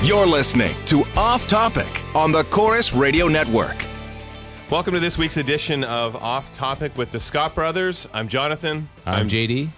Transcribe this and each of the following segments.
You're listening to Off Topic on the Corus Radio Network. Welcome to this week's edition of Off Topic with the Scott Brothers. I'm Jonathan. I'm JD.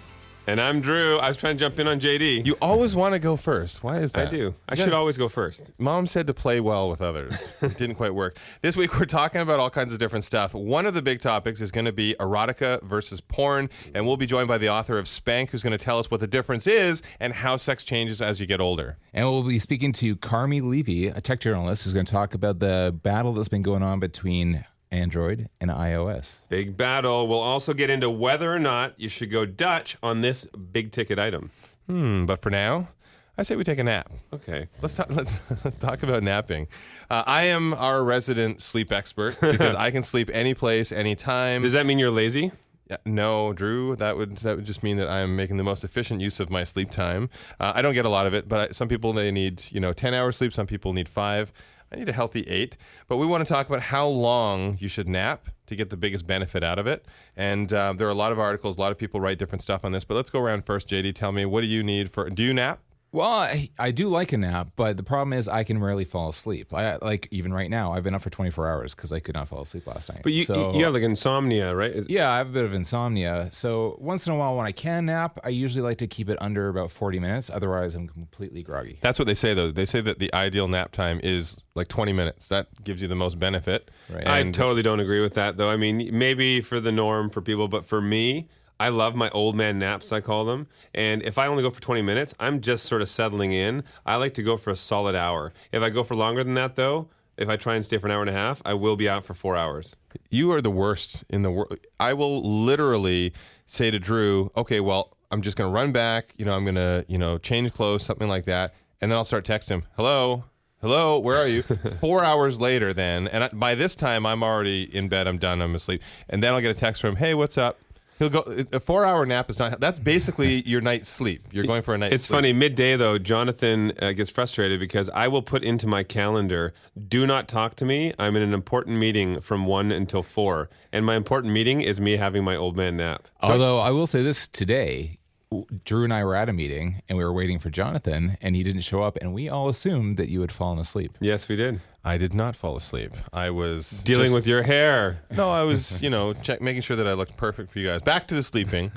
And I'm Drew. I was trying to jump in on JD. You always want to go first. Why is that? I do. I should always go first. Mom said to play well with others. It didn't quite work. This week we're talking about all kinds of different stuff. One of the big topics is going to be erotica versus porn, and we'll be joined by the author of Spank, who's going to tell us what the difference is and how sex changes as you get older. And we'll be speaking to Carmi Levy, a tech journalist, who's going to talk about the battle that's been going on between Android and iOS. Big battle. We'll also get into whether or not you should go Dutch on this big ticket item. But for now, I say we take a nap. Okay. Let's talk about napping. I am our resident sleep expert because I can sleep any place, anytime. Does that mean you're lazy? No, Drew, that would just mean that I'm making the most efficient use of my sleep time. I don't get a lot of it, but some people, they need 10 hours sleep. Some people need 5. I need a healthy 8, but we want to talk about how long you should nap to get the biggest benefit out of it. And there are a lot of articles, a lot of people write different stuff on this, but let's go around first. JD, tell me, what do you need do you nap? Well, I do like a nap, but the problem is I can rarely fall asleep. Even right now, I've been up for 24 hours because I could not fall asleep last night. But you have like insomnia, right? Yeah, I have a bit of insomnia. So once in a while when I can nap, I usually like to keep it under about 40 minutes. Otherwise, I'm completely groggy. That's what they say, though. They say that the ideal nap time is like 20 minutes. That gives you the most benefit. Right. I totally don't agree with that, though. I mean, maybe for the norm for people, but for me, I love my old man naps, I call them. And if I only go for 20 minutes, I'm just sort of settling in. I like to go for a solid hour. If I go for longer than that, though, if I try and stay for an hour and a half, I will be out for 4 hours. You are the worst in the world. I will literally say to Drew, okay, well, I'm just going to run back. I'm going to, change clothes, something like that. And then I'll start texting him, hello, where are you? 4 hours later then. And by this time, I'm already in bed. I'm done. I'm asleep. And then I'll get a text from him, hey, what's up? He'll go. A 4-hour nap is not. That's basically your night's sleep. You're going for a night's sleep. It's funny. Midday though, Jonathan gets frustrated because I will put into my calendar, "Do not talk to me. I'm in an important meeting from 1 until 4, and my important meeting is me having my old man nap." Although I will say this today. Drew and I were at a meeting and we were waiting for Jonathan and he didn't show up and we all assumed that you had fallen asleep. Yes, we did. I did not fall asleep. I was dealing with your hair. No, I was, making sure that I looked perfect for you guys. Back to the sleeping.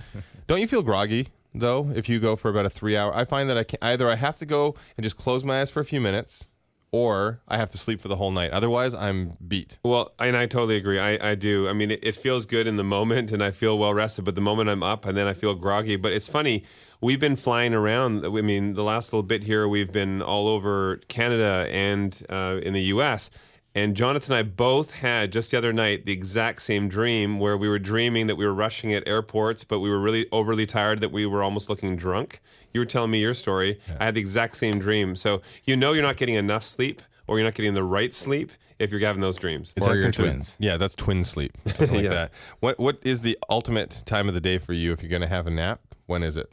Don't you feel groggy though if you go for about a 3-hour? I find that I have to go and just close my eyes for a few minutes, or I have to sleep for the whole night. Otherwise, I'm beat. Well, and I totally agree. I do. I mean, it feels good in the moment, and I feel well rested. But the moment I'm up, and then I feel groggy. But it's funny. We've been flying around. I mean, the last little bit here, we've been all over Canada and in the U.S., and Jonathan and I both had, just the other night, the exact same dream where we were dreaming that we were rushing at airports, but we were really overly tired that we were almost looking drunk. You were telling me your story. Yeah. I had the exact same dream. So you're not getting enough sleep or you're not getting the right sleep if you're having those dreams. Or you're twins. Yeah, that's twin sleep. Something like that. What is the ultimate time of the day for you if you're going to have a nap? When is it?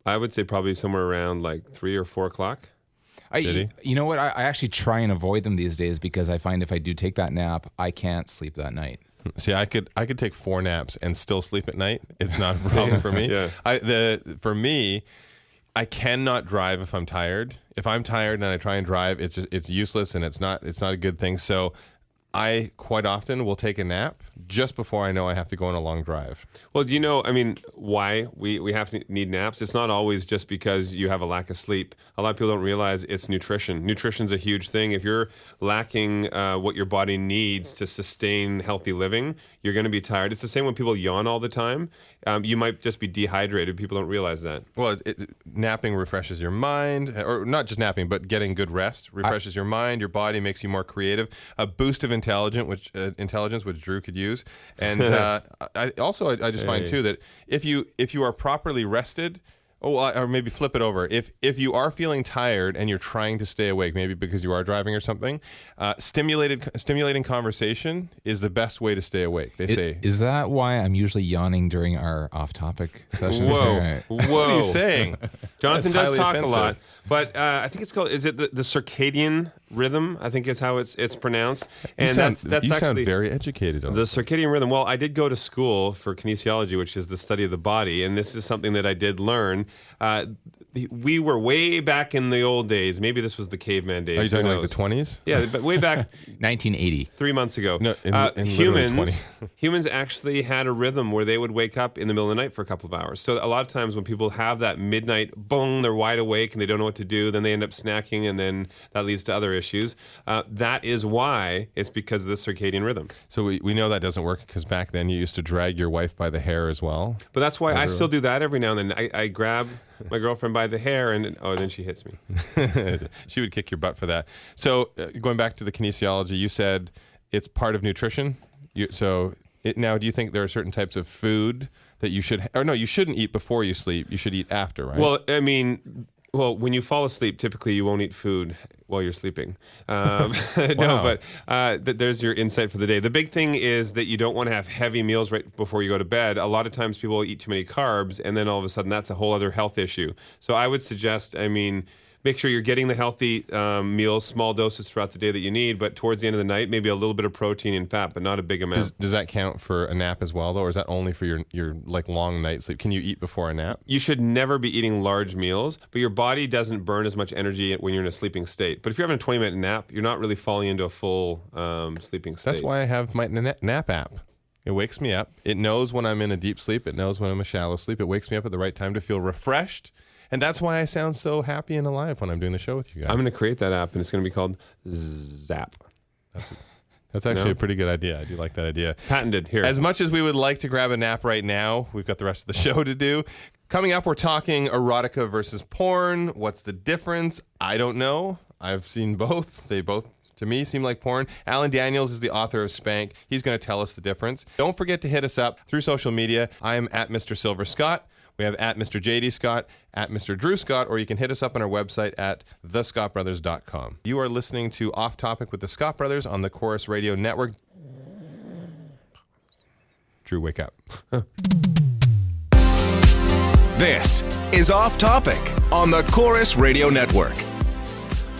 I would say probably somewhere around like 3 or 4 o'clock. You know what? I actually try and avoid them these days because I find if I do take that nap, I can't sleep that night. See, I could take 4 naps and still sleep at night. It's not a problem for me. Yeah. For me, I cannot drive if I'm tired. If I'm tired and I try and drive, it's useless and it's not a good thing. So I quite often will take a nap just before I know I have to go on a long drive. Well, do you know, why we have to need naps? It's not always just because you have a lack of sleep. A lot of people don't realize it's nutrition. Nutrition's a huge thing. If you're lacking what your body needs to sustain healthy living, you're going to be tired. It's the same when people yawn all the time. You might just be dehydrated. People don't realize that. Well, napping refreshes your mind, or not just napping, but getting good rest refreshes your mind, your body, makes you more creative. A boost of intelligence, which Drew could use. And I just find too that if you are properly rested, or maybe flip it over. If you are feeling tired and you're trying to stay awake, maybe because you are driving or something, stimulating conversation is the best way to stay awake. They say. Is that why I'm usually yawning during our off-topic sessions? Whoa. What are you saying? Jonathan does talk offensive. a lot, but I think it's called. Is it the circadian rhythm? I think is how it's pronounced. And that's actually sound very educated on the circadian rhythm. Well, I did go to school for kinesiology, which is the study of the body, and this is something that I did learn. we were way back in the old days. Maybe this was the caveman days. Are you talking like the 20s? Yeah, but way back 1980. 3 months ago. No, in literally 20. Humans actually had a rhythm where they would wake up in the middle of the night for a couple of hours. So a lot of times when people have that midnight, boom, they're wide awake and they don't know what to do. Then they end up snacking, and then that leads to other issues. That is why it's because of the circadian rhythm. So we know that doesn't work because back then you used to drag your wife by the hair as well. But that's why I still do that every now and then. I grab my girlfriend by the hair, and then she hits me. She would kick your butt for that. So going back to the kinesiology, you said it's part of nutrition. Now, do you think there are certain types of food that you shouldn't eat before you sleep? You should eat after, right? Well, I mean, when you fall asleep, typically you won't eat food while you're sleeping. No, but there's your insight for the day. The big thing is that you don't want to have heavy meals right before you go to bed. A lot of times people eat too many carbs, and then all of a sudden that's a whole other health issue. So I would suggest, make sure you're getting the healthy meals, small doses throughout the day that you need, but towards the end of the night, maybe a little bit of protein and fat, but not a big amount. Does that count for a nap as well, though, or is that only for your like long night sleep? Can you eat before a nap? You should never be eating large meals, but your body doesn't burn as much energy when you're in a sleeping state. But if you're having a 20-minute nap, you're not really falling into a full sleeping state. That's why I have my nap app. It wakes me up. It knows when I'm in a deep sleep. It knows when I'm in a shallow sleep. It wakes me up at the right time to feel refreshed. And that's why I sound so happy and alive when I'm doing the show with you guys. I'm going to create that app, and it's going to be called Zap. That's actually a pretty good idea. I do like that idea. Patented here. As much as we would like to grab a nap right now, we've got the rest of the show to do. Coming up, we're talking erotica versus porn. What's the difference? I don't know. I've seen both. They both, to me, seem like porn. Alan Daniels is the author of Spank. He's going to tell us the difference. Don't forget to hit us up through social media. I am at Mr. Silver Scott. We have at Mr. JD Scott, at Mr. Drew Scott, or you can hit us up on our website at thescottbrothers.com. You are listening to Off Topic with the Scott Brothers on the Corus Radio Network. Drew, wake up. This is Off Topic on the Corus Radio Network.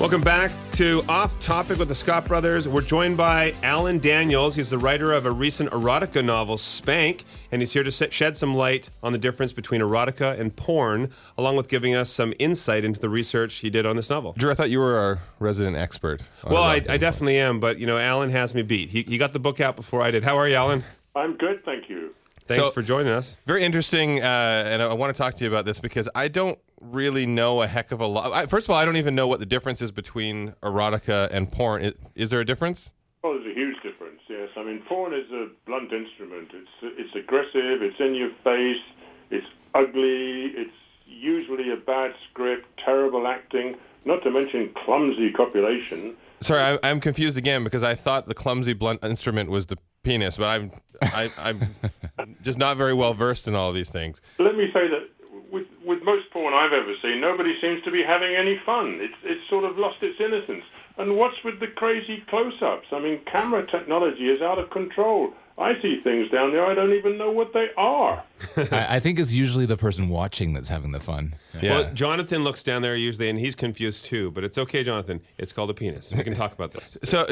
Welcome back to Off Topic with the Scott Brothers. We're joined by Alan Daniels. He's the writer of a recent erotica novel, Spank, and he's here to shed some light on the difference between erotica and porn, along with giving us some insight into the research he did on this novel. Drew, I thought you were our resident expert. Well, I definitely am, but Alan has me beat. He got the book out before I did. How are you, Alan? I'm good, thank you. Thanks for joining us. Very interesting, and I want to talk to you about this because I don't really know a heck of a lot. First of all, I don't even know what the difference is between erotica and porn. Is there a difference? Oh, there's a huge difference, yes. Porn is a blunt instrument. It's aggressive, it's in your face, it's ugly, it's usually a bad script, terrible acting, not to mention clumsy copulation. Sorry, I'm confused again because I thought the clumsy blunt instrument was the penis, but I'm just not very well versed in all of these things. Let me say that with most porn I've ever seen, nobody seems to be having any fun. It's sort of lost its innocence. And what's with the crazy close-ups? Camera technology is out of control. I see things down there, I don't even know what they are. I think it's usually the person watching that's having the fun. Yeah. Well, Jonathan looks down there usually, and he's confused too. But it's okay, Jonathan. It's called a penis. We can talk about this. So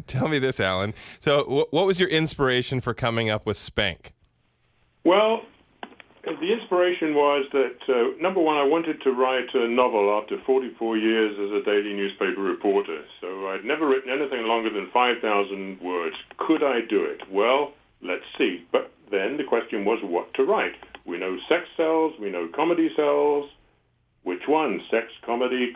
tell me this, Alan. So what was your inspiration for coming up with Spank? Well, the inspiration was that, number one, I wanted to write a novel after 44 years as a daily newspaper reporter. So I'd never written anything longer than 5,000 words. Could I do it? Well, let's see. But then the question was what to write. We know sex sells. We know comedy sells. Which one? Sex, comedy,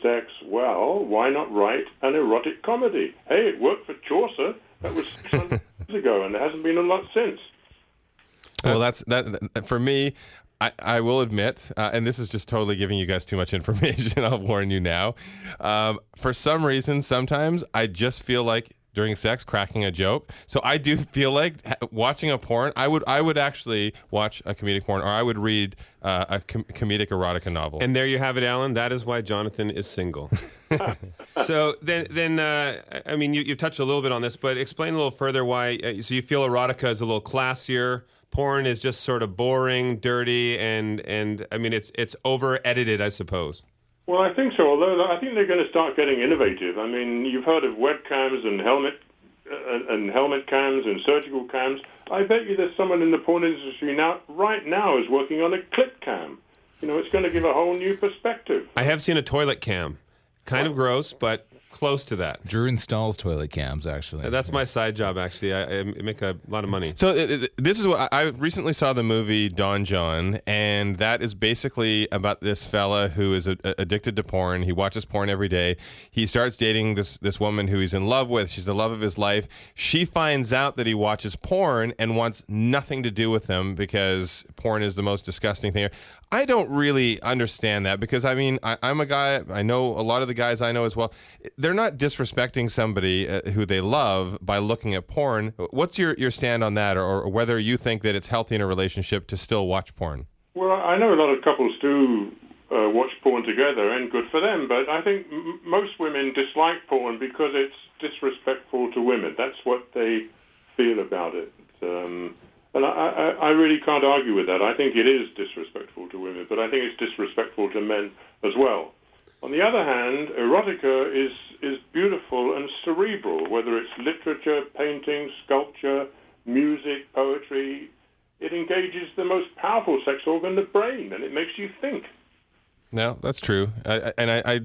sex? Well, why not write an erotic comedy? Hey, it worked for Chaucer. That was 600 years ago, and there hasn't been a lot since. Well, that's that for me. I will admit, and this is just totally giving you guys too much information. I'll warn you now. For some reason, sometimes I just feel like during sex cracking a joke. So I do feel like watching a porn. I would actually watch a comedic porn, or I would read a comedic erotica novel. And there you have it, Alan. That is why Jonathan is single. So then, you've touched a little bit on this, but explain a little further why. So you feel erotica is a little classier. Porn is just sort of boring, dirty, and it's over edited, I suppose. Well, I think so. Although I think they're going to start getting innovative. You've heard of webcams and helmet cams and surgical cams. I bet you there's someone in the porn industry right now is working on a clip cam. it's going to give a whole new perspective. I have seen a toilet cam. Kind of gross, but close to that. Drew installs toilet cams, actually. That's my side job, actually. I make a lot of money. So this is what I recently saw the movie Don John, and that is basically about this fella who is addicted to porn. He watches porn every day. He starts dating this woman who he's in love with. She's the love of his life. She finds out that he watches porn and wants nothing to do with him because porn is the most disgusting thing. I don't really understand that because, I mean, I'm a guy, I know a lot of the guys I know as well. They're not disrespecting somebody who they love by looking at porn. What's your stand on that, or whether you think that it's healthy in a relationship to still watch porn? Well, I know a lot of couples do watch porn together, and good for them, but I think most women dislike porn because it's disrespectful to women. That's what they feel about it. And I really can't argue with that. I think it is disrespectful to women, but I think it's disrespectful to men as well. On the other hand, erotica is beautiful and cerebral, whether it's literature, painting, sculpture, music, poetry. It engages the most powerful sex organ, the brain, and it makes you think. No, that's true. I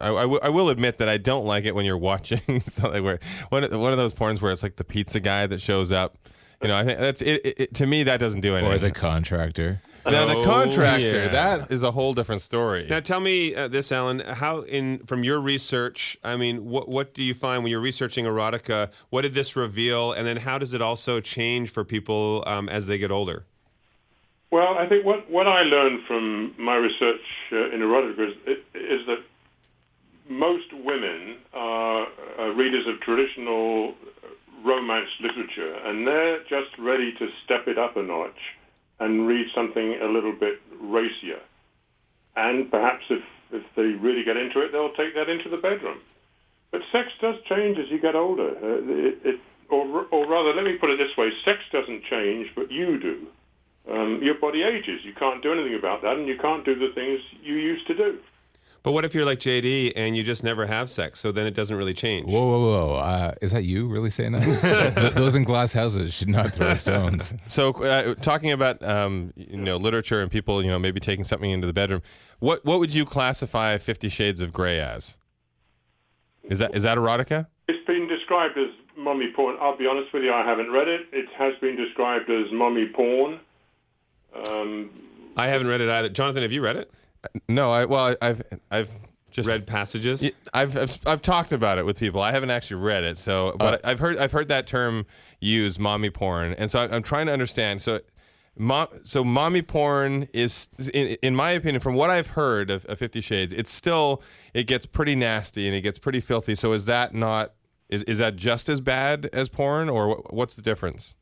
will admit that I don't like it when you're watching something where one of those porns where it's like the pizza guy that shows up. I think that's it. To me, that doesn't do anything. Or the contractor. Now, the contractor, yeah. That is a whole different story. Now, tell me this, Alan. How, from your research, I mean, what do you find when you're researching erotica? What did this reveal, and then how does it also change for people as they get older? Well, I think what I learned from my research in erotica is that most women are readers of traditional romance literature, and they're just ready to step it up a notch and read something a little bit racier. And perhaps if they really get into it, they'll take that into the bedroom. But sex does change as you get older. Or rather, let me put it this way, sex doesn't change, but you do. Your body ages. You can't do anything about that, and you can't do the things you used to do. But what if you're like JD and you just never have sex, so then it doesn't really change? Whoa. Is that you really saying that? Those in glass houses should not throw stones. So talking about literature and people maybe taking something into the bedroom, what would you classify 50 Shades of Grey as? Is that erotica? It's been described as mommy porn. I'll be honest with you, I haven't read it. It has been described as mommy porn. I haven't read it either. Jonathan, have you read it? No, I've just read passages. I've talked about it with people. I haven't actually read it, but I've heard that term used, mommy porn, and so I'm trying to understand. So mommy porn is, in my opinion, from what I've heard of 50 Shades, it gets pretty nasty and it gets pretty filthy. So is that just as bad as porn, or what's the difference?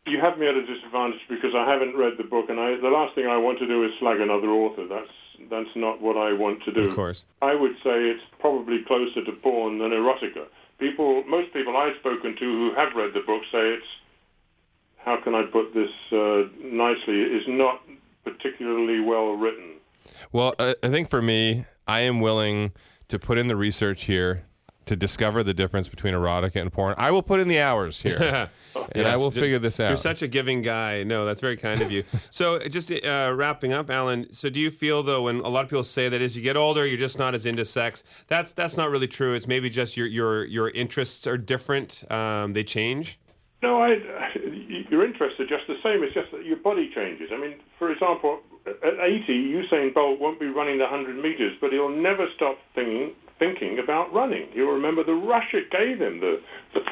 You have me at a disadvantage because I haven't read the book, and the last thing I want to do is slag another author. That's not what I want to do. Of course. I would say it's probably closer to porn than erotica. Most people I've spoken to who have read the book say it's, how can I put this nicely, is not particularly well written. Well, I think for me, I am willing to put in the research here to discover the difference between erotica and porn. I will put in the hours here, and I will figure this out. You're such a giving guy. No, that's very kind of you. So just wrapping up, Alan, so do you feel, though, when a lot of people say that as you get older, you're just not as into sex, that's not really true. It's maybe just your interests are different. They change? No, your interests are just the same. It's just that your body changes. I mean, for example, at 80, Usain Bolt won't be running the 100 meters, but he'll never stop thinking about running. He'll remember the rush it gave him, the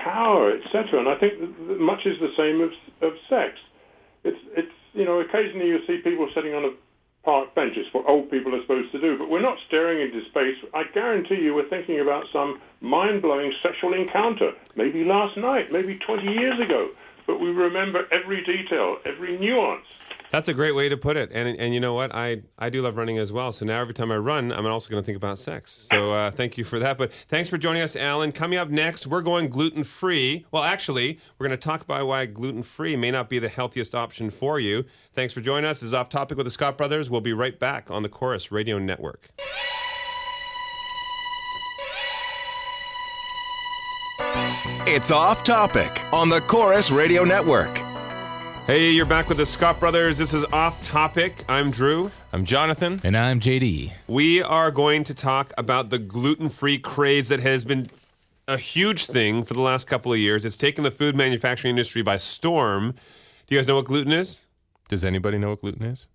power, etc. And I think much is the same of sex. It's occasionally you see people sitting on a park bench. It's what old people are supposed to do. But we're not staring into space. I guarantee you we're thinking about some mind-blowing sexual encounter, maybe last night, maybe 20 years ago. But we remember every detail, every nuance. That's a great way to put it. And you know what? I do love running as well. So now every time I run, I'm also going to think about sex. So thank you for that. But thanks for joining us, Alan. Coming up next, we're going gluten-free. Well, actually, we're going to talk about why gluten-free may not be the healthiest option for you. Thanks for joining us. This is Off Topic with the Scott Brothers. We'll be right back on the Corus Radio Network. It's Off Topic on the Corus Radio Network. Hey, you're back with the Scott Brothers. This is Off Topic. I'm Drew. I'm Jonathan. And I'm JD. We are going to talk about the gluten-free craze that has been a huge thing for the last couple of years. It's taken the food manufacturing industry by storm. Do you guys know what gluten is? Does anybody know what gluten is?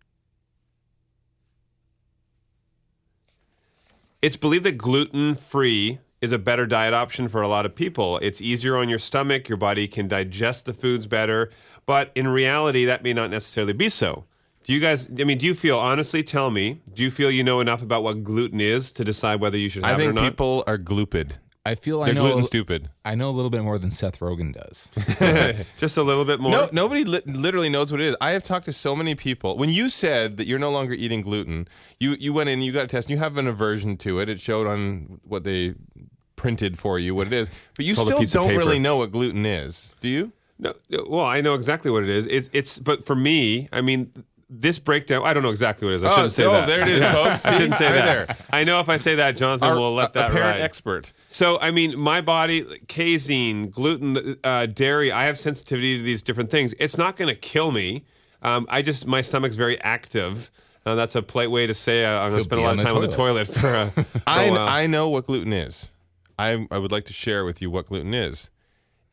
It's believed that gluten-free is a better diet option for a lot of people. It's easier on your stomach. Your body can digest the foods better. But in reality, that may not necessarily be so. Do you guys, do you feel, honestly, tell me, do you feel you know enough about what gluten is to decide whether you should have it or not? I think people are gloopid. I feel They're gluten stupid. I know a little bit more than Seth Rogen does. Just a little bit more? No, nobody literally knows what it is. I have talked to so many people. When you said that you're no longer eating gluten, you went in, you got a test, and you have an aversion to it. It showed on what they printed for you what it is. But you still don't really know what gluten is. Do you? No. Well, I know exactly what it is. It's but for me, this breakdown, I don't know exactly what it is. I shouldn't say that. Oh, there it is, folks. I shouldn't say right that. There. I know if I say that, Jonathan will let that apparent ride. expert. So, my body, casein, gluten, dairy, I have sensitivity to these different things. It's not going to kill me. My stomach's very active. That's a polite way to say I'm going to spend a lot of time on the toilet for a while. I know what gluten is. I would like to share with you what gluten is.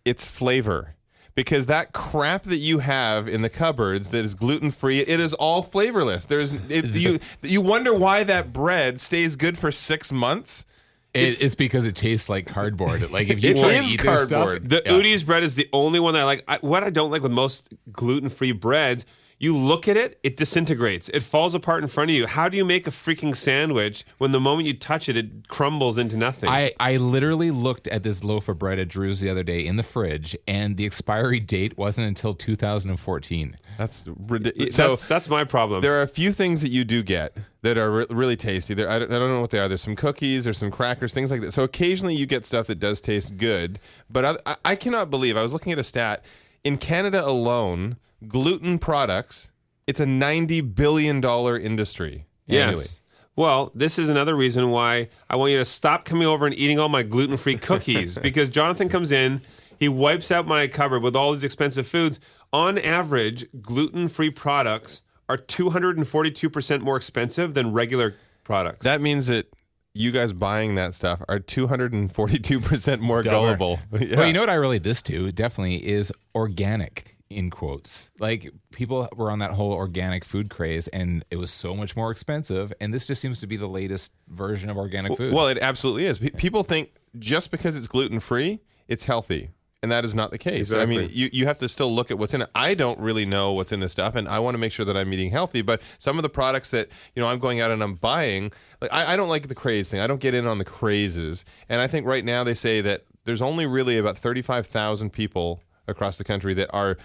It's flavor. Because that crap that you have in the cupboards that is gluten-free, it is all flavorless. You wonder why that bread stays good for 6 months. It's because it tastes like cardboard. Like if you It try is to eat cardboard. this stuff, The Udi's bread is the only one that I like. What I don't like with most gluten-free breads, you look at it, it disintegrates. It falls apart in front of you. How do you make a freaking sandwich when the moment you touch it, it crumbles into nothing? I literally looked at this loaf of bread at Drew's the other day in the fridge, and the expiry date wasn't until 2014. That's ridiculous. So that's my problem. There are a few things that you do get that are really tasty. I don't know what they are. There's some cookies, there's some crackers, things like that. So occasionally you get stuff that does taste good. But I cannot believe, I was looking at a stat, in Canada alone, gluten products, it's a $90 billion industry annually. Yes. Well, this is another reason why I want you to stop coming over and eating all my gluten-free cookies, because Jonathan comes in, he wipes out my cupboard with all these expensive foods. On average, gluten-free products are 242% more expensive than regular products. That means that you guys buying that stuff are 242% more gullible. Yeah. Well, you know what I relate this to definitely is organic, in quotes. Like people were on that whole organic food craze, and it was so much more expensive. And this just seems to be the latest version of organic food. Well, it absolutely is. People think just because it's gluten-free, it's healthy. And that is not the case. Exactly. I mean, you have to still look at what's in it. I don't really know what's in this stuff, and I want to make sure that I'm eating healthy. But some of the products that I'm going out and I'm buying, like I don't like the craze thing. I don't get in on the crazes. And I think right now they say that there's only really about 35,000 people across the country that are,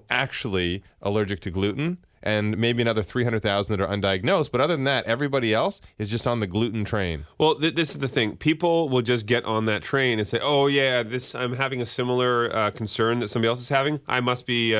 actually allergic to gluten, and maybe another 300,000 that are undiagnosed. But other than that, everybody else is just on the gluten train. Well, this is the thing. People will just get on that train and say, "Oh yeah, I'm having a similar concern that somebody else is having. I must be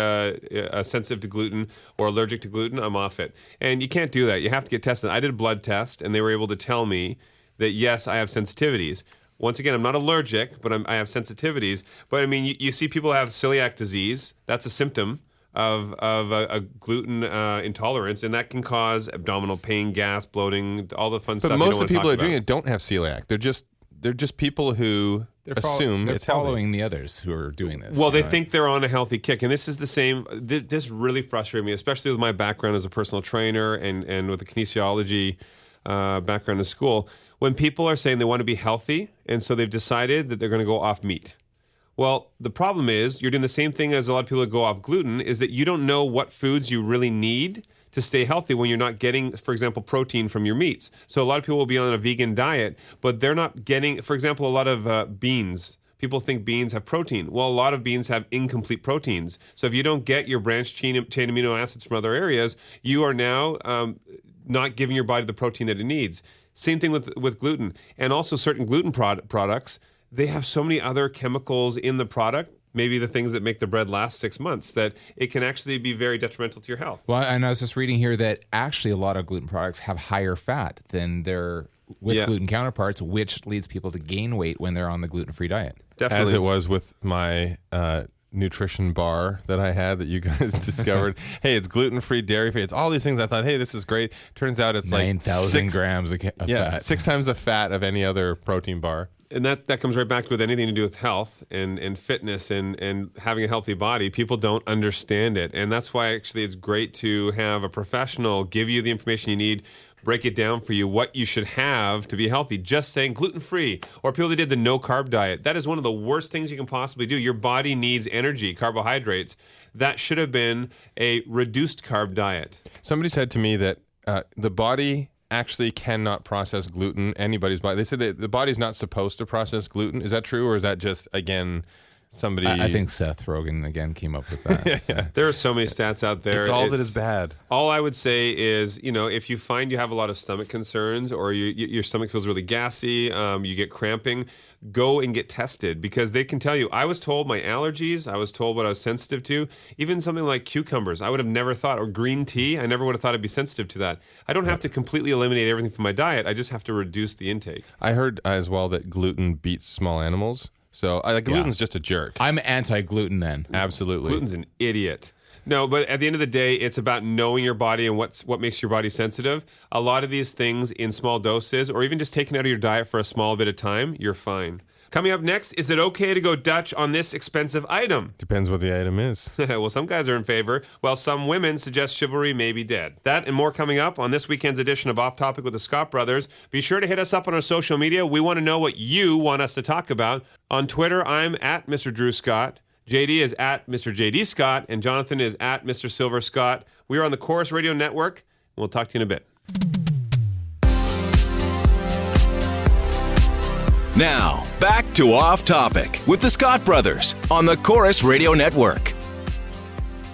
sensitive to gluten or allergic to gluten. I'm off it." And you can't do that. You have to get tested. I did a blood test, and they were able to tell me that yes, I have sensitivities. Once again, I'm not allergic, but I have sensitivities. But you see people have celiac disease. That's a symptom of a gluten intolerance, and that can cause abdominal pain, gas, bloating, all the fun stuff. But most of of the people that are doing it don't have celiac. They're just people who assume they're it's following healthy. the others who are doing this. Well, they think they're on a healthy kick, and this is the same. This really frustrated me, especially with my background as a personal trainer and with the kinesiology background in school. When people are saying they want to be healthy, and so they've decided that they're going to go off meat. Well, the problem is you're doing the same thing as a lot of people that go off gluten, is that you don't know what foods you really need to stay healthy when you're not getting, for example, protein from your meats. So a lot of people will be on a vegan diet, but they're not getting, for example, a lot of beans. People think beans have protein. Well, a lot of beans have incomplete proteins. So if you don't get your branched chain amino acids from other areas, you are now not giving your body the protein that it needs. Same thing with gluten. And also certain gluten products, they have so many other chemicals in the product, maybe the things that make the bread last 6 months, that it can actually be very detrimental to your health. Well, and I was just reading here that actually a lot of gluten products have higher fat than their gluten counterparts, which leads people to gain weight when they're on the gluten-free diet. Definitely. As it was with my nutrition bar that I had that you guys discovered. Hey, it's gluten-free, dairy-free. It's all these things. I thought, hey, this is great. Turns out it's 9,000 grams of fat. 6 times the fat of any other protein bar. And that comes right back to with anything to do with health and fitness and having a healthy body. People don't understand it. And that's why actually it's great to have a professional give you the information you need, break it down for you, what you should have to be healthy. Just saying gluten-free, or people that did the no-carb diet. That is one of the worst things you can possibly do. Your body needs energy, carbohydrates. That should have been a reduced carb diet. Somebody said to me that the body actually cannot process gluten. Anybody's body. They said that the body's not supposed to process gluten. Is that true, or is that just, again, somebody... I think Seth Rogen, again, came up with that. Yeah. There are so many stats out there. It's all that is bad. All I would say is, if you find you have a lot of stomach concerns or your stomach feels really gassy, you get cramping, go and get tested, because they can tell you. I was told my allergies, I was told what I was sensitive to, even something like cucumbers. I would have never thought, or green tea, I never would have thought I'd be sensitive to that. I don't have to completely eliminate everything from my diet. I just have to reduce the intake. I heard as well that gluten beats small animals. So gluten's just a jerk. I'm anti-gluten then. Absolutely. Gluten's an idiot. No, but at the end of the day, it's about knowing your body and what makes your body sensitive. A lot of these things in small doses, or even just taken out of your diet for a small bit of time, you're fine. Coming up next, is it okay to go Dutch on this expensive item? Depends what the item is. Well, some guys are in favor, while some women suggest chivalry may be dead. That and more coming up on this weekend's edition of Off Topic with the Scott Brothers. Be sure to hit us up on our social media. We want to know what you want us to talk about. On Twitter, I'm at Mr. Drew Scott. JD is at Mr. JD Scott, and Jonathan is at Mr. Silver Scott. We are on the Corus Radio Network. We'll talk to you in a bit. Now, back to Off Topic with the Scott Brothers on the Corus Radio Network.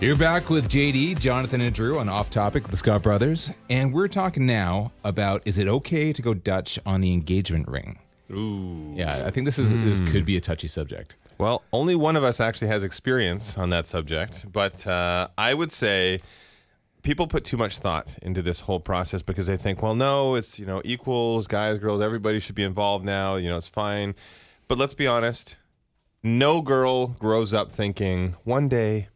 You're back with JD, Jonathan, and Drew on Off Topic with the Scott Brothers, and we're talking now about, is it okay to go Dutch on the engagement ring? Ooh. Yeah, I think this could be a touchy subject. Well, only one of us actually has experience on that subject, but I would say people put too much thought into this whole process because they think, well, no, it's, equals, guys, girls, everybody should be involved now, it's fine. But let's be honest, no girl grows up thinking, one day,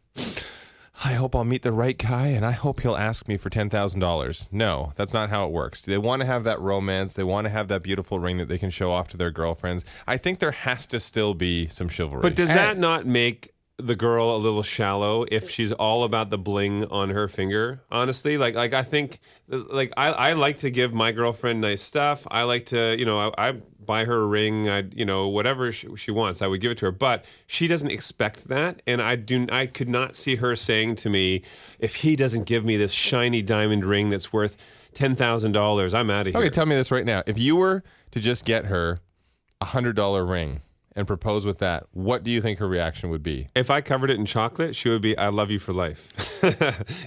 I hope I'll meet the right guy and I hope he'll ask me for $10,000. No, that's not how it works. They want to have that romance. They want to have that beautiful ring that they can show off to their girlfriends. I think there has to still be some chivalry. But does that not make the girl a little shallow if she's all about the bling on her finger? Honestly, I think, I like to give my girlfriend nice stuff. I like to, I buy her a ring. Whatever she wants, I would give it to her. But she doesn't expect that, and I could not see her saying to me, if he doesn't give me this shiny diamond ring that's worth $10,000, I'm out of here. Okay, tell me this right now. If you were to just get her a $100 ring and propose with that, what do you think her reaction would be? If I covered it in chocolate, she would be, I love you for life.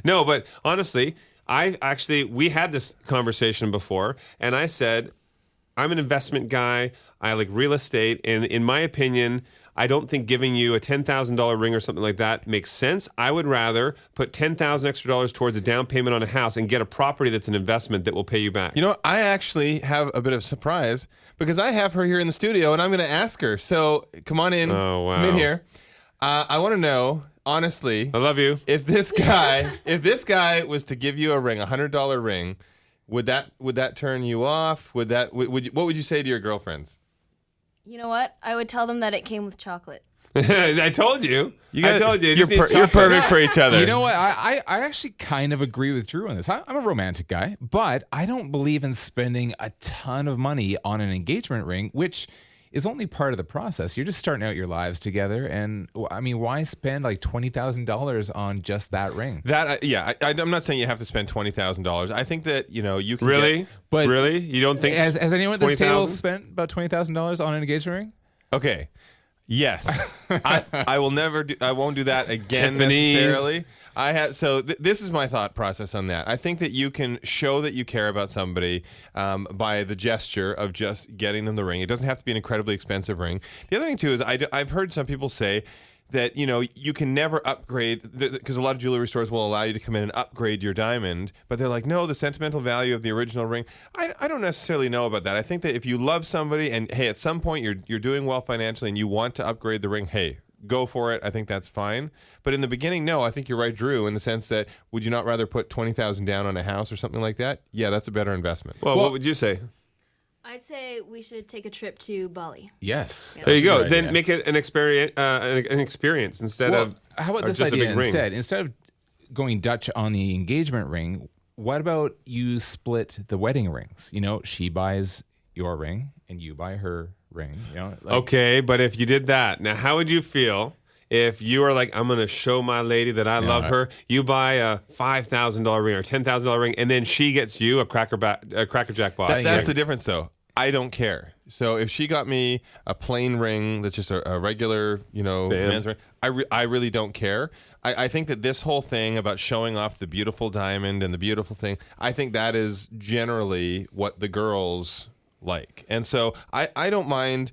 No, but honestly, we had this conversation before, and I said, I'm an investment guy. I like real estate, and in my opinion, I don't think giving you a $10,000 ring or something like that makes sense. I would rather put $10,000 extra towards a down payment on a house and get a property that's an investment that will pay you back. I actually have a bit of surprise because I have her here in the studio and I'm going to ask her. So come on in. Oh, wow. Come in here. I want to know, honestly, I love you. If this guy was to give you a ring, a $100 ring, would that turn you off? What would you say to your girlfriends? You know what? I would tell them that it came with chocolate. I told you. I told you. You're perfect for each other. You know what? I actually kind of agree with Drew on this. I'm a romantic guy, but I don't believe in spending a ton of money on an engagement ring, which is only part of the process. You're just starting out your lives together, and I mean, why spend like $20,000 on just that ring? I'm not saying you have to spend $20,000. I think that you can really, you don't think has anyone at this table spent about $20,000 on an engagement ring? Okay. Yes, I will never do. I won't do that again Tiffany's. necessarily. I have. So this is my thought process on that. I think that you can show that you care about somebody by the gesture of just getting them the ring. It doesn't have to be an incredibly expensive ring. The other thing too is I've heard some people say that you can never upgrade because a lot of jewelry stores will allow you to come in and upgrade your diamond, but they're like, no, the sentimental value of the original ring. I don't necessarily know about that. I think that if you love somebody and hey, at some point you're doing well financially and you want to upgrade the ring, hey, go for it. I think that's fine. But in the beginning, no, I think you're right, Drew, in the sense that would you not rather put $20,000 down on a house or something like that? Yeah, that's a better investment. Well, what would you say? I'd say we should take a trip to Bali. Yes. There you go. That's a good Then idea. make it an experience instead Well, of how about or this just a idea big ring. instead? Instead of going Dutch on the engagement ring, what about you split the wedding rings? You know, she buys your ring and you buy her ring. You know, like, Okay, but if you did that, now how would you feel if you are like, I'm going to show my lady that I love her? You buy a $5,000 ring or $10,000 ring, and then she gets you a Cracker Jack box. That's the difference, though. I don't care. So if she got me a plain ring that's just a regular, man's ring, I really don't care. I think that this whole thing about showing off the beautiful diamond and the beautiful thing, I think that is generally what the girls like. And so I don't mind.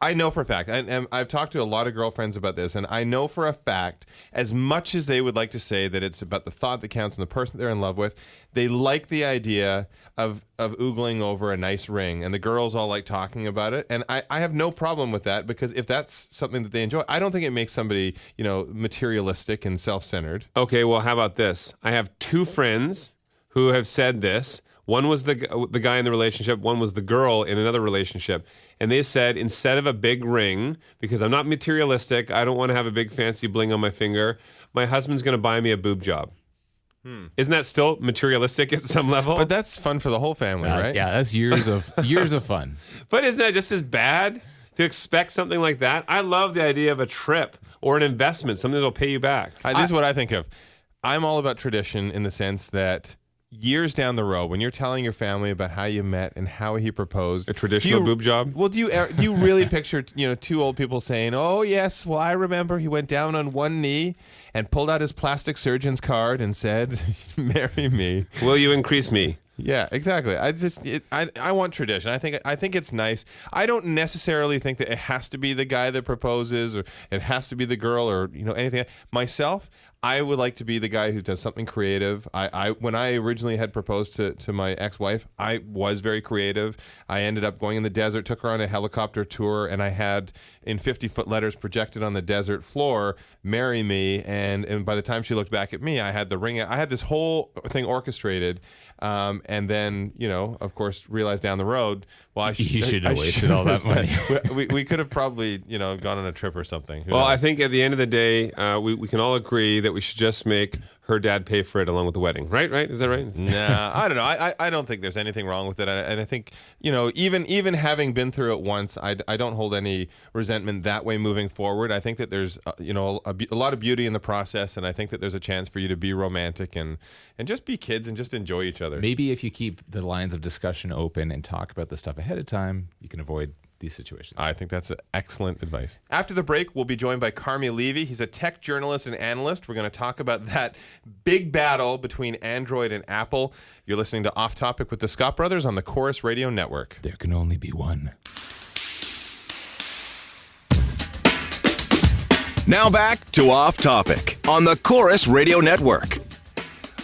I know for a fact, and I've talked to a lot of girlfriends about this, and I know for a fact, as much as they would like to say that it's about the thought that counts and the person they're in love with, they like the idea of oogling over a nice ring, and the girls all like talking about it. And I have no problem with that, because if that's something that they enjoy, I don't think it makes somebody, materialistic and self-centered. Okay, well, how about this? I have two friends who have said this. One was the guy in the relationship. One was the girl in another relationship. And they said, instead of a big ring, because I'm not materialistic, I don't want to have a big fancy bling on my finger, my husband's going to buy me a boob job. Isn't that still materialistic at some level? But that's fun for the whole family, right? Yeah, that's years of fun. But isn't that just as bad to expect something like that? I love the idea of a trip or an investment, something that'll pay you back. This is what I think of. I'm all about tradition in the sense that years down the road, when you're telling your family about how you met and how he proposed, A traditional boob job? Well, do you really picture two old people saying, "Oh yes, well I remember he went down on one knee and pulled out his plastic surgeon's card and said, 'Marry me'"? Will you increase me? Yeah, exactly. I want tradition. I think it's nice. I don't necessarily think that it has to be the guy that proposes, or it has to be the girl, or anything. Myself, I would like to be the guy who does something creative. When I originally had proposed to my ex-wife, I was very creative. I ended up going in the desert, took her on a helicopter tour, and I had in 50-foot letters projected on the desert floor, "Marry me." And by the time she looked back at me, I had the ring. I had this whole thing orchestrated. And then, of course, realized down the road, well, You should have wasted all that money. we could have probably, gone on a trip or something. Who Well, knows? I think at the end of the day, we can all agree that we should just make her dad pay for it along with the wedding. Right? Is that right? Nah, I don't know. I don't think there's anything wrong with it. And I think, even having been through it once, I don't hold any resentment that way moving forward. I think that there's, a lot of beauty in the process, and I think that there's a chance for you to be romantic and just be kids and just enjoy each other. Maybe if you keep the lines of discussion open and talk about this stuff ahead of time, you can avoid these situations. I think that's excellent advice. After the break, we'll be joined by Carmi Levy. He's a tech journalist and analyst. We're going to talk about that big battle between Android and Apple. You're listening to Off Topic with the Scott Brothers on the Corus Radio Network. There can only be one. Now back to Off Topic on the Corus Radio Network.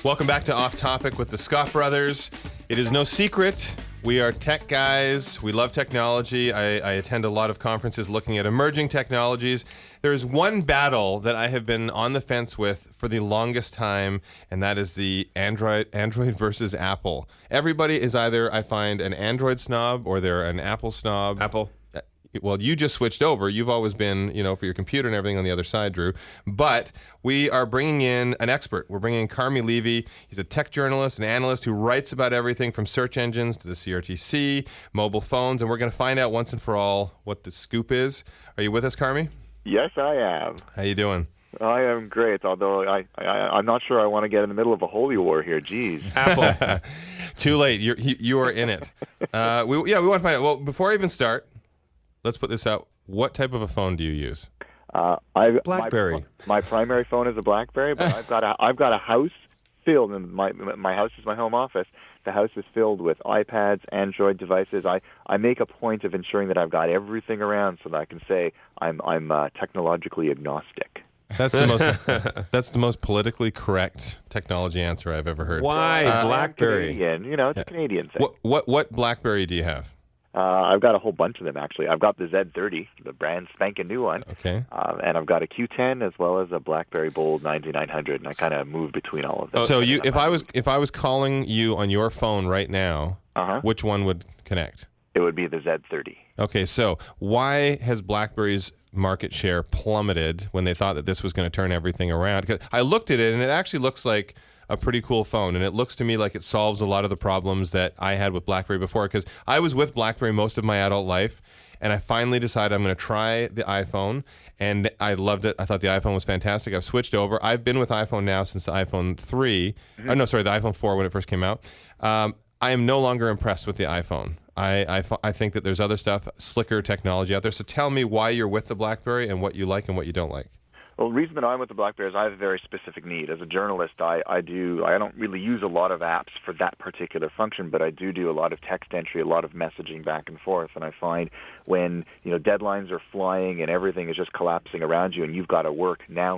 Welcome back to Off Topic with the Scott Brothers. It is no secret, we are tech guys. We love technology. I attend a lot of conferences looking at emerging technologies. There's one battle that I have been on the fence with for the longest time, and that is the Android versus Apple. Everybody is either, I find, an Android snob or they're an Apple snob. Apple. Well, you just switched over. You've always been, for your computer and everything on the other side, Drew. But we are bringing in an expert. We're bringing in Carmi Levy. He's a tech journalist and analyst who writes about everything from search engines to the CRTC, mobile phones, and we're going to find out once and for all what the scoop is. Are you with us, Carmi? Yes, I am. How you doing? I am great, although I'm not sure I want to get in the middle of a holy war here. Jeez. Apple. Too late. You are in it. We want to find out. Well, before I even start, let's put this out. What type of a phone do you use? BlackBerry. My primary phone is a BlackBerry, but I've got a house filled, and my house is my home office. The house is filled with iPads, Android devices. I make a point of ensuring that I've got everything around so that I can say I'm technologically agnostic. That's the most politically correct technology answer I've ever heard. Why BlackBerry? Canadian, it's a Canadian thing. What BlackBerry do you have? I've got a whole bunch of them, actually. I've got the Z30, the brand spanking new one. Okay. And I've got a Q10 as well as a BlackBerry Bold 9900, and I kind of move between all of them. So if I was calling you on your phone right now, which one would connect? It would be the Z30. Okay, so why has BlackBerry's market share plummeted when they thought that this was going to turn everything around? Because I looked at it, and it actually looks like a pretty cool phone, and it looks to me like it solves a lot of the problems that I had with BlackBerry before, because I was with BlackBerry most of my adult life, and I finally decided I'm going to try the iPhone, and I loved it. I thought the iPhone was fantastic. I've switched over. I've been with iPhone now since the iPhone 3. The iPhone 4 when it first came out. I am no longer impressed with the iPhone. I think that there's other stuff, slicker technology out there. So tell me why you're with the BlackBerry and what you like and what you don't like. Well, the reason that I'm with the BlackBerry is I have a very specific need. As a journalist, I don't really use a lot of apps for that particular function, but I do a lot of text entry, a lot of messaging back and forth. And I find when deadlines are flying and everything is just collapsing around you, and you've got to work now.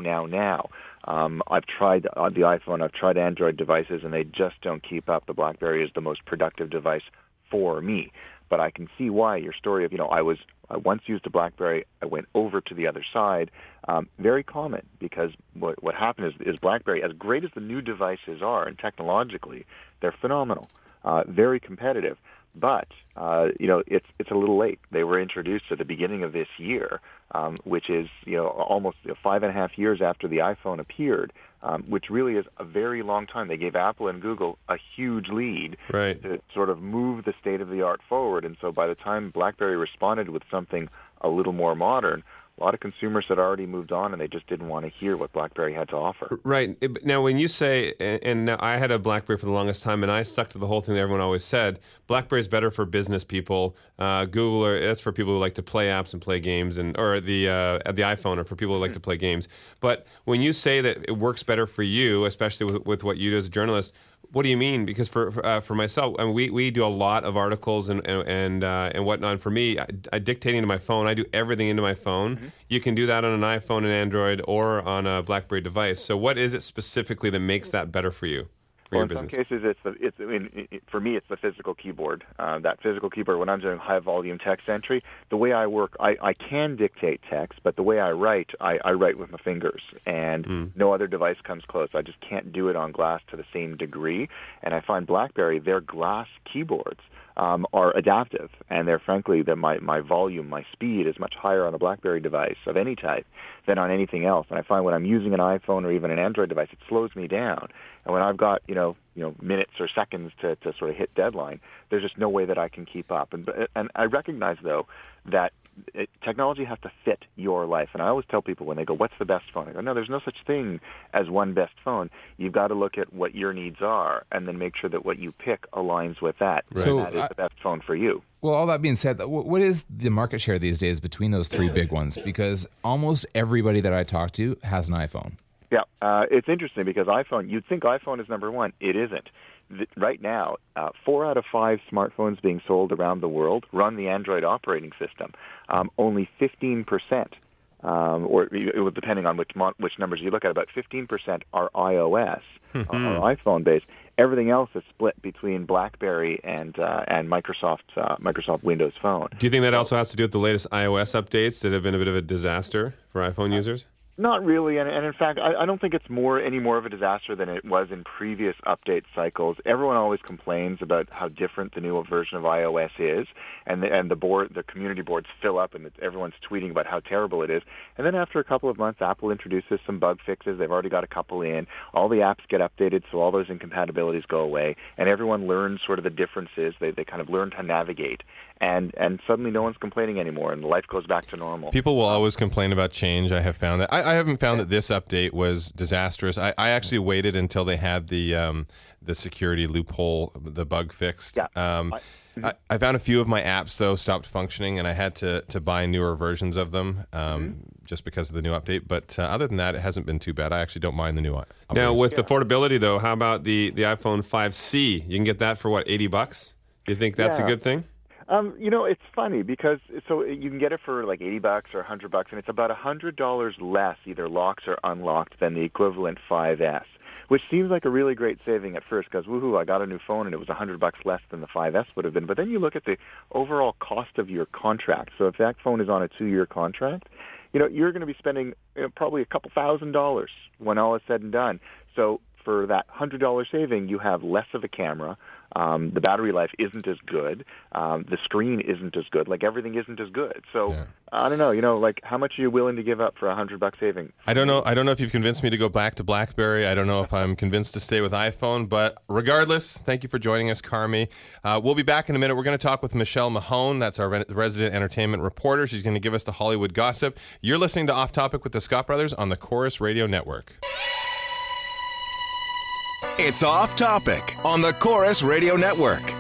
I've tried the iPhone, I've tried Android devices, and they just don't keep up. The BlackBerry is the most productive device for me. But I can see why your story of, I once used a BlackBerry, I went over to the other side, very common, because what happened is BlackBerry, as great as the new devices are, and technologically, they're phenomenal, very competitive. But, it's a little late. They were introduced at the beginning of this year, which is, almost 5.5 years after the iPhone appeared, which really is a very long time. They gave Apple and Google a huge lead to sort of move the state-of-the-art forward. And so by the time BlackBerry responded with something a little more modern, a lot of consumers had already moved on, and they just didn't want to hear what BlackBerry had to offer. Right. Now, when you say, and now I had a BlackBerry for the longest time, and I stuck to the whole thing that everyone always said, BlackBerry is better for business people. Google, that's for people who like to play apps and play games, or the iPhone are for people who like to play games. But when you say that it works better for you, especially with what you do as a journalist, what do you mean? Because for myself, I mean, we do a lot of articles and whatnot. For me, I dictating to my phone. I do everything into my phone. Mm-hmm. You can do that on an iPhone and Android or on a BlackBerry device. So what is it specifically that makes that better for you? Well, in some cases, for me, it's the physical keyboard. That physical keyboard, when I'm doing high-volume text entry, the way I work, I can dictate text, but the way I write with my fingers, and no other device comes close. I just can't do it on glass to the same degree, and I find BlackBerry, their glass keyboards are adaptive, and they're frankly, my volume, my speed is much higher on a BlackBerry device of any type than on anything else. And I find when I'm using an iPhone or even an Android device, it slows me down. And when I've got minutes or seconds to sort of hit deadline, there's just no way that I can keep up. And I recognize though that technology has to fit your life. And I always tell people when they go, "What's the best phone?" I go, "No, there's no such thing as one best phone. You've got to look at what your needs are and then make sure that what you pick aligns with that. Right. So that is the best phone for you." Well, all that being said, what is the market share these days between those three big ones? Because almost everybody that I talk to has an iPhone. Yeah, it's interesting because iPhone, you'd think iPhone is number one. It isn't. Right now, 4 out of 5 smartphones being sold around the world run the Android operating system. Only 15%, or depending on which numbers you look at, about 15% are iOS, are iPhone-based. Everything else is split between BlackBerry and Microsoft Windows Phone. Do you think that also has to do with the latest iOS updates that have been a bit of a disaster for iPhone users? Not really, and in fact, I don't think it's any more of a disaster than it was in previous update cycles. Everyone always complains about how different the new version of iOS is, and the community boards fill up, and everyone's tweeting about how terrible it is. And then after a couple of months, Apple introduces some bug fixes. They've already got a couple in. All the apps get updated, so all those incompatibilities go away, and everyone learns sort of the differences. They kind of learn to navigate, and suddenly no one's complaining anymore, and life goes back to normal. People will always complain about change. I have found that. I haven't found that this update was disastrous. I actually waited until they had the security loophole, the bug fixed. Yeah. I found a few of my apps, though, stopped functioning, and I had to buy newer versions of them just because of the new update. But other than that, it hasn't been too bad. I actually don't mind the new update. Now, with affordability, though, how about the iPhone 5C? You can get that for, what, $80? Do you think that's a good thing? It's funny because you can get it for like $80 or $100, and it's about $100 less, either locked or unlocked, than the equivalent 5S. which seems like a really great saving at first because, woohoo, I got a new phone and it was $100 less than the 5S would have been. But then you look at the overall cost of your contract. So if that phone is on a 2-year contract, you're going to be spending probably a couple $1,000s when all is said and done. So for that $100 saving, you have less of a camera. The battery life isn't as good. The screen isn't as good. Like, everything isn't as good. So I don't know. Like, how much are you willing to give up for $100 saving? I don't know. I don't know if you've convinced me to go back to BlackBerry. I don't know if I'm convinced to stay with iPhone. But regardless, thank you for joining us, Carmi. We'll be back in a minute. We're going to talk with Michelle Mahone. That's our resident entertainment reporter. She's going to give us the Hollywood gossip. You're listening to Off Topic with the Scott Brothers on the Corus Radio Network. It's Off Topic on the Corus Radio Network.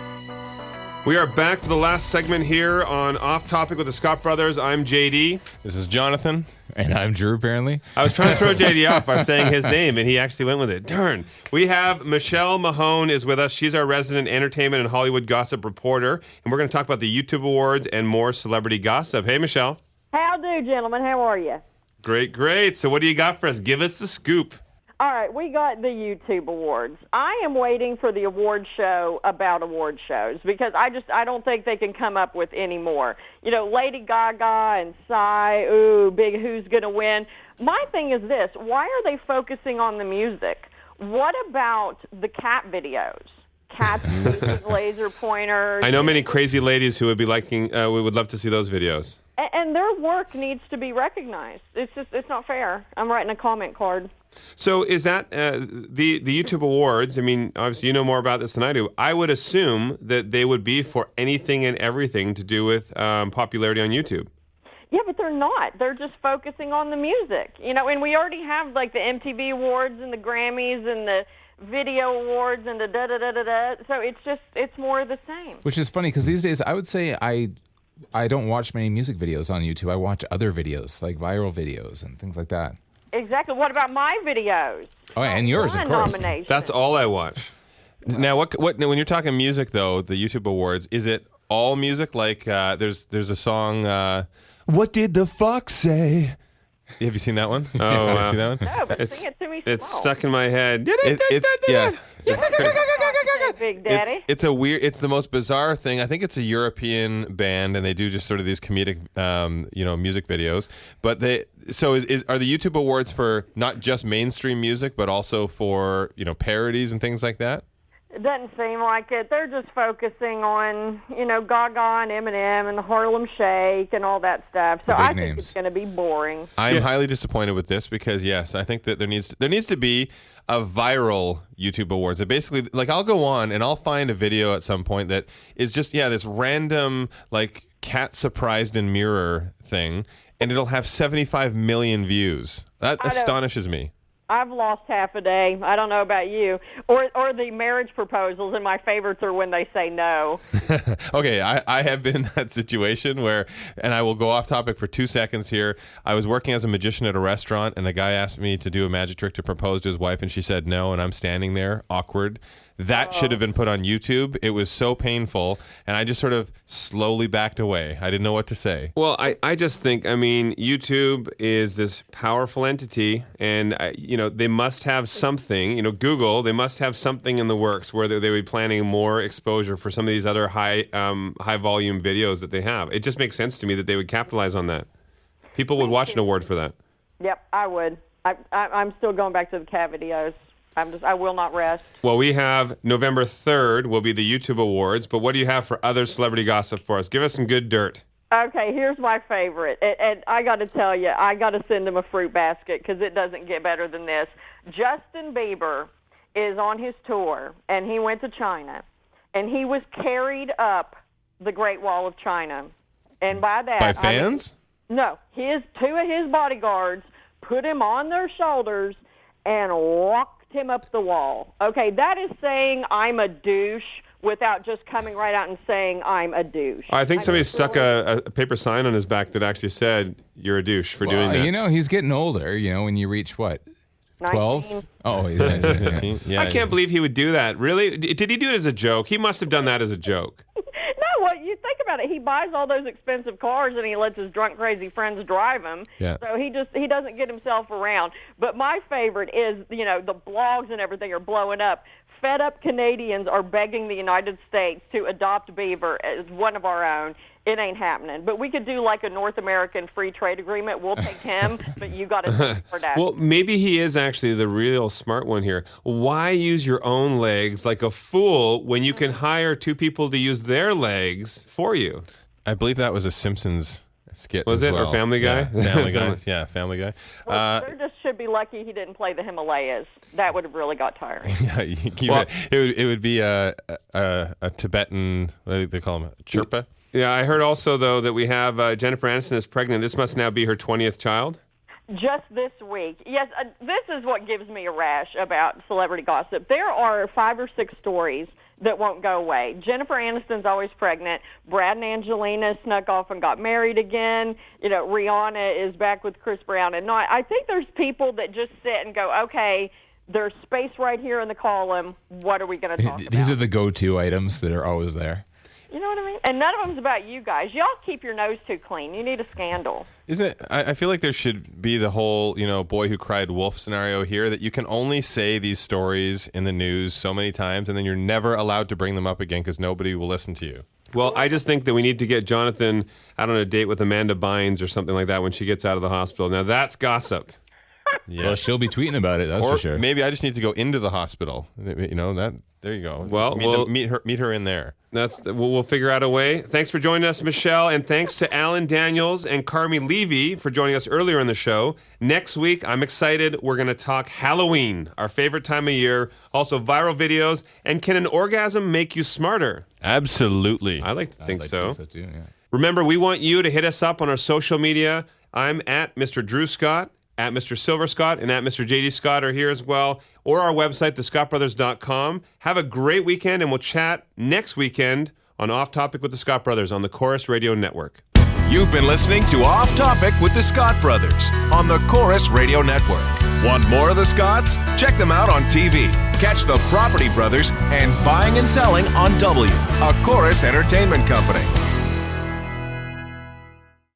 We are back for the last segment here on Off Topic with the Scott Brothers. I'm JD. This is Jonathan. And I'm Drew, apparently. I was trying to throw JD off by saying his name, and he actually went with it. Darn. We have Michelle Mahone is with us. She's our resident entertainment and Hollywood gossip reporter, and we're going to talk about the YouTube Awards and more celebrity gossip. Hey, Michelle. How do, gentlemen? How are you? Great. So what do you got for us? Give us the scoop. All right, we got the YouTube Awards. I am waiting for the award show about award shows because I don't think they can come up with any more. Lady Gaga and Psy, big who's going to win. My thing is this, why are they focusing on the music? What about the cat videos? Cats using laser pointers. I know many crazy ladies who would be liking, we would love to see those videos. And their work needs to be recognized. It's not fair. I'm writing a comment card. So is that the YouTube Awards? I mean, obviously you know more about this than I do. I would assume that they would be for anything and everything to do with popularity on YouTube. Yeah, but they're not. They're just focusing on the music. And we already have like the MTV Awards and the Grammys and the Video Awards and the da-da-da-da-da. So it's more of the same. Which is funny because these days I would say I don't watch many music videos on YouTube. I watch other videos, like viral videos and things like that. Exactly. What about my videos? Oh, and yours, of course. That's all I watch. Now, what when you're talking music, though, the YouTube Awards, is it all music? Like, there's a song, What Did the Fox Say? Have you seen that one? Oh, Have you seen that one? No, but sing it to me slow. It's stuck in my head. Big Daddy. It's the most bizarre thing. I think it's a European band, and they do just sort of these comedic, music videos. But are the YouTube Awards for not just mainstream music, but also for parodies and things like that? It doesn't seem like it. They're just focusing on, Gaga and Eminem and the Harlem Shake and all that stuff. So I think it's going to be boring. I am highly disappointed with this because, yes, I think that there needs to be a viral YouTube Awards. That basically, like, I'll go on and I'll find a video at some point that is just, this random, like, cat surprised in mirror thing, and it'll have 75 million views. That astonishes me. I've lost half a day. I don't know about you. Or the marriage proposals, and my favorites are when they say no. Okay, I have been in that situation where, and I will go off topic for 2 seconds here. I was working as a magician at a restaurant, and the guy asked me to do a magic trick to propose to his wife, and she said no, and I'm standing there, awkward. That should have been put on YouTube. It was so painful, and I just sort of slowly backed away. I didn't know what to say. Well, I just think, YouTube is this powerful entity, and, they must have something, Google, they must have something in the works where they would be planning more exposure for some of these other high volume videos that they have. It just makes sense to me that they would capitalize on that. People would watch an award for that. Yep, I would. I'm still going back to the cat videos. I will not rest. Well, we have November 3rd will be the YouTube Awards, but what do you have for other celebrity gossip for us? Give us some good dirt. Okay, here's my favorite. And I got to tell you, I got to send him a fruit basket because it doesn't get better than this. Justin Bieber is on his tour, and he went to China, and he was carried up the Great Wall of China. And by that... By fans? No, two of his bodyguards put him on their shoulders and walked him up the wall. Okay, that is saying I'm a douche without just coming right out and saying I'm a douche. I think somebody stuck a paper sign on his back that actually said, you're a douche for doing that. He's getting older, when you reach what? 12? Oh, he's 19. 15. Yeah. I can't believe he would do that. Really? Did he do it as a joke? He must have done that as a joke. No, well, you think about he buys all those expensive cars and he lets his drunk, crazy friends drive them. Yeah. So he doesn't get himself around. But my favorite is, the blogs and everything are blowing up. Fed up Canadians are begging the United States to adopt Beaver as one of our own. It ain't happening. But we could do like a North American free trade agreement. We'll take him, but you got to pay for that. Well, maybe he is actually the real smart one here. Why use your own legs like a fool when you can hire two people to use their legs for you? I believe that was a Simpsons skit. Was as it? Or well. Family Guy? Yeah, Family Guy. Yeah, Family Guy. Well, they just should be lucky he didn't play the Himalayas. That would have really got tiring. Yeah, it would be a Tibetan. What do they call him? Chirpa. Yeah, I heard also, though, that we have Jennifer Aniston is pregnant. This must now be her 20th child. Just this week. Yes, this is what gives me a rash about celebrity gossip. There are 5 or 6 stories that won't go away. Jennifer Aniston's always pregnant. Brad and Angelina snuck off and got married again. Rihanna is back with Chris Brown. And I think there's people that just sit and go, okay, there's space right here in the column. What are we going to talk about? These are the go-to items that are always there. You know what I mean? And none of them's about you guys. Y'all keep your nose too clean. You need a scandal. Isn't it? I feel like there should be the whole, boy who cried wolf scenario here, that you can only say these stories in the news so many times, and then you're never allowed to bring them up again because nobody will listen to you. Well, I just think that we need to get Jonathan out on a date with Amanda Bynes or something like that when she gets out of the hospital. Now, that's gossip. Yeah. Well, she'll be tweeting about it, that's Or for sure. maybe I just need to go into the hospital. There you go. Well, meet her in there. We'll figure out a way. Thanks for joining us, Michelle, and thanks to Alan Daniels and Carmi Levy for joining us earlier in the show. Next week, I'm excited. We're going to talk Halloween, our favorite time of year, also viral videos, and can an orgasm make you smarter? Absolutely. I like to think so. Too, yeah. Remember, we want you to hit us up on our social media. I'm at Mr. Drew Scott, at Mr. Silver Scott, and at Mr. JD Scott are here as well, or our website, thescottbrothers.com. Have a great weekend, and we'll chat next weekend on Off Topic with the Scott Brothers on the Corus Radio Network. You've been listening to Off Topic with the Scott Brothers on the Corus Radio Network. Want more of the Scotts? Check them out on TV. Catch the Property Brothers and Buying and Selling on W, a Corus Entertainment company.